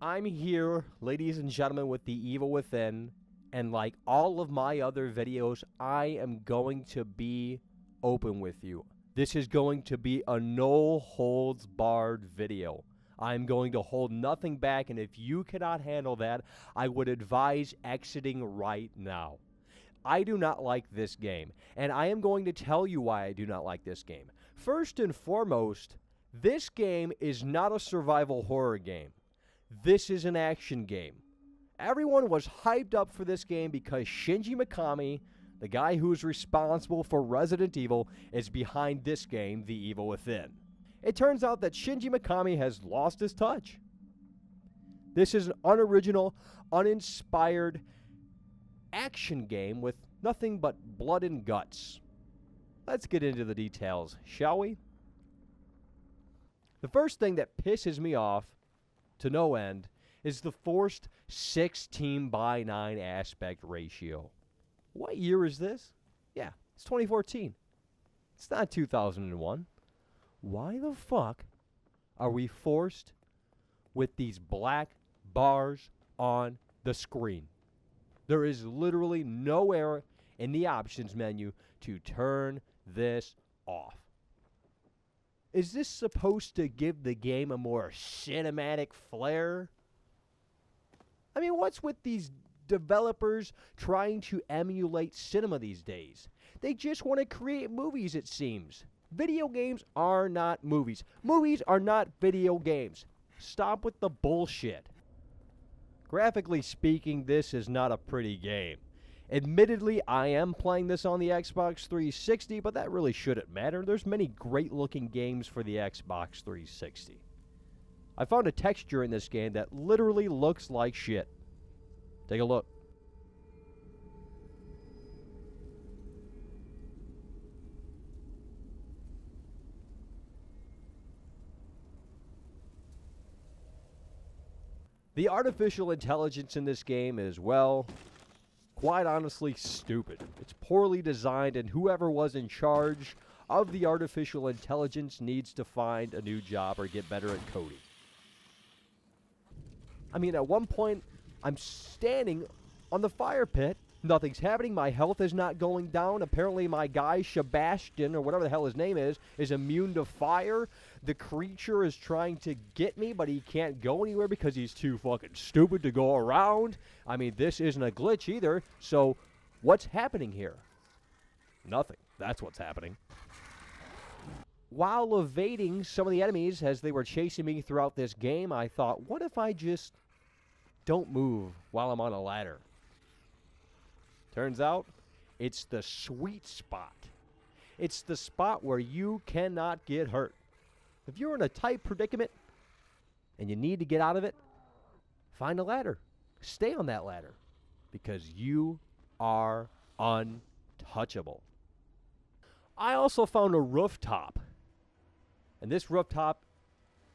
I'm here, ladies and gentlemen, with the Evil Within, and like all of my other videos, I am going to be open with you. This is going to be a no-holds-barred video. I'm going to hold nothing back, and if you cannot handle that, I would advise exiting right now. I do not like this game, and I am going to tell you why I do not like this game. First and foremost, this game is not a survival horror game. This is an action game. Everyone was hyped up for this game because Shinji Mikami, the guy who's responsible for Resident Evil, is behind this game, The Evil Within. It turns out that Shinji Mikami has lost his touch. This is an unoriginal, uninspired action game with nothing but blood and guts. Let's get into the details, shall we? The first thing that pisses me off to no end is the forced 16:9 aspect ratio. What year is this? Yeah, it's 2014. It's not 2001. Why the fuck are we forced with these black bars on the screen? There is literally nowhere in the options menu to turn this off. Is this supposed to give the game a more cinematic flair? I mean, what's with these developers trying to emulate cinema these days? They just want to create movies, it seems. Video games are not movies. Movies are not video games. Stop with the bullshit. Graphically speaking, this is not a pretty game. Admittedly, I am playing this on the Xbox 360, but that really shouldn't matter. There's many great-looking games for the Xbox 360. I found a texture in this game that literally looks like shit. Take a look. The artificial intelligence in this game is, well, quite honestly stupid. It's poorly designed, and whoever was in charge of the artificial intelligence needs to find a new job or get better at coding. I mean, at one point, I'm standing on the fire pit. Nothing's happening. My health is not going down. Apparently, my guy, Sebastian, or whatever the hell his name is immune to fire. The creature is trying to get me, but he can't go anywhere because he's too fucking stupid to go around. I mean, this isn't a glitch either. So, what's happening here? Nothing. That's what's happening. While evading some of the enemies as they were chasing me throughout this game, I thought, what if I just don't move while I'm on a ladder? Turns out, it's the sweet spot. It's the spot where you cannot get hurt. If you're in a tight predicament and you need to get out of it, find a ladder. Stay on that ladder because you are untouchable. I also found a rooftop. And this rooftop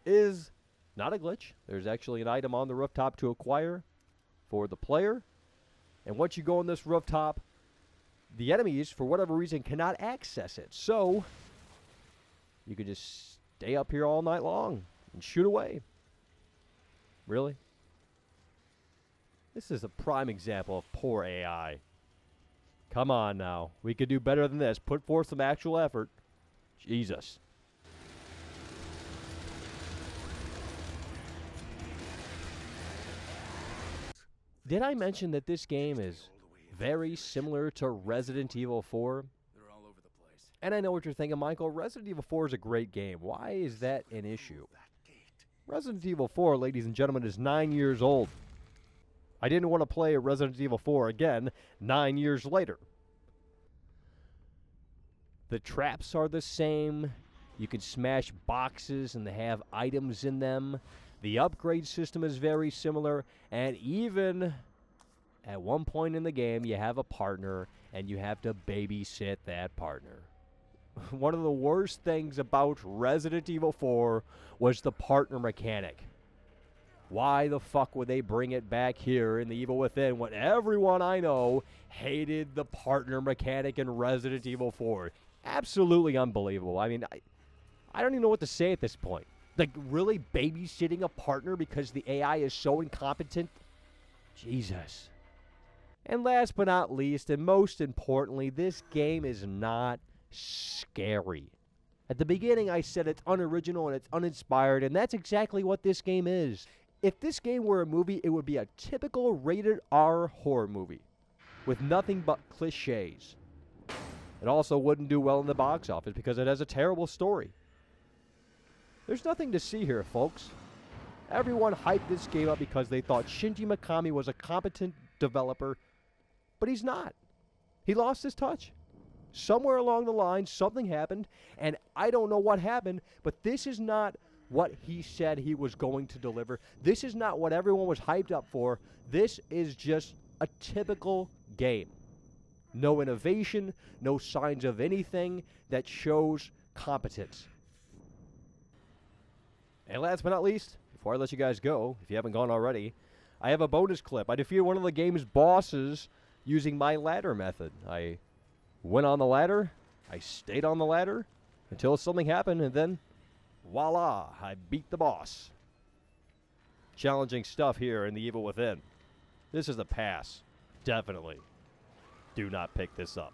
is not a glitch. There's actually an item on the rooftop to acquire for the player. And once you go on this rooftop, the enemies, for whatever reason, cannot access it. So, you can just stay up here all night long and shoot away. Really? This is a prime example of poor AI. Come on now. We could do better than this. Put forth some actual effort. Jesus. Did I mention that this game is very similar to Resident Evil 4? They're all over the place. And I know what you're thinking, Michael. Resident Evil 4 is a great game. Why is that an issue? Resident Evil 4, ladies and gentlemen, is 9 years old. I didn't want to play Resident Evil 4 again 9 years later. The traps are the same. You can smash boxes and they have items in them. The upgrade system is very similar, and even at one point in the game, you have a partner, and you have to babysit that partner. One of the worst things about Resident Evil 4 was the partner mechanic. Why the fuck would they bring it back here in The Evil Within when everyone I know hated the partner mechanic in Resident Evil 4? Absolutely unbelievable. I mean, I don't even know what to say at this point. Like, really babysitting a partner because the AI is so incompetent? Jesus. And last but not least, and most importantly, this game is not scary. At the beginning, I said it's unoriginal and it's uninspired, and that's exactly what this game is. If this game were a movie, it would be a typical rated R horror movie with nothing but cliches. It also wouldn't do well in the box office because it has a terrible story. There's nothing to see here, folks. Everyone hyped this game up because they thought Shinji Mikami was a competent developer, but he's not. He lost his touch. Somewhere along the line, something happened, and I don't know what happened, but this is not what he said he was going to deliver. This is not what everyone was hyped up for. This is just a typical game. No innovation, no signs of anything that shows competence. And last but not least, before I let you guys go, if you haven't gone already, I have a bonus clip. I defeated one of the game's bosses using my ladder method. I went on the ladder, I stayed on the ladder until something happened, and then voila, I beat the boss. Challenging stuff here in The Evil Within. This is a pass. Definitely. Do not pick this up.